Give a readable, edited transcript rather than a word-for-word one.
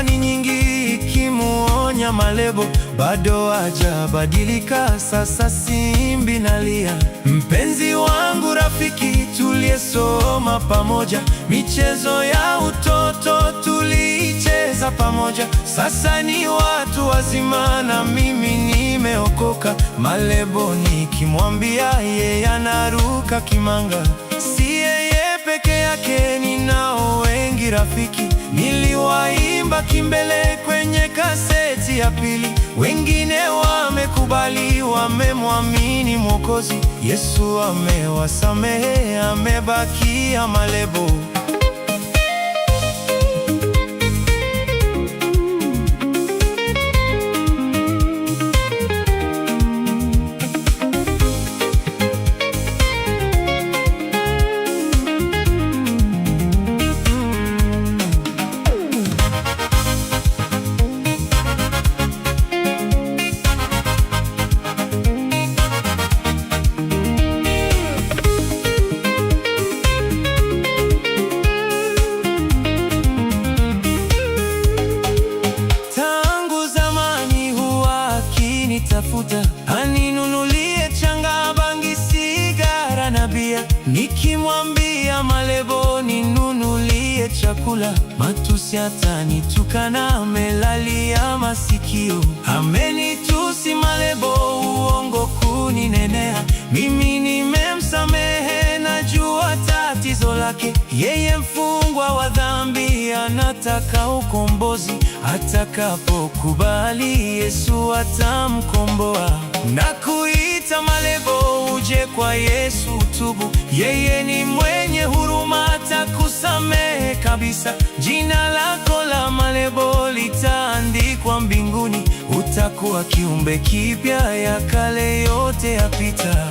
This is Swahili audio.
zamani nyingi ikimuonya Malebo, bado hajabadilika. Sasa simbi nalia, mpenzi wangu, rafiki tuliyesoma pamoja, michezo ya utoto tulicheza pamoja. Sasa ni watu wazima na mimi nimeokoka. Malebo nikimwambia yeye anaruka kimanga. Si yeye peke yake, ninao wengi rafiki. Niliwaimba kimbele kwenye kaseti ya pili. Wengine wamekubali, wamemwamini Mwokozi. Yesu amewasamehe, amebakia Malebo. Tafuta aninunulie changa, bangi, sigara na bia. Nikimwambia Malebo ninunulie chakula, matusi atanitukana, amelalia masikio. Amenitusi Malebo, uongo kuninenea. Mimi nimemsamehe, najua tatizo lake. Yeye mfungwa wa dhambi, anataka ukombozi. Atakapokubali, Yesu atamkomboa. Nakuita Malebo, uje kwa Yesu, tubu. Yeye ni mwenye huruma, atakusamehe kabisa. Jina lako la Malebo litaandikwa mbinguni. Utakuwa kiumbe kipya, ya kale yote yapita.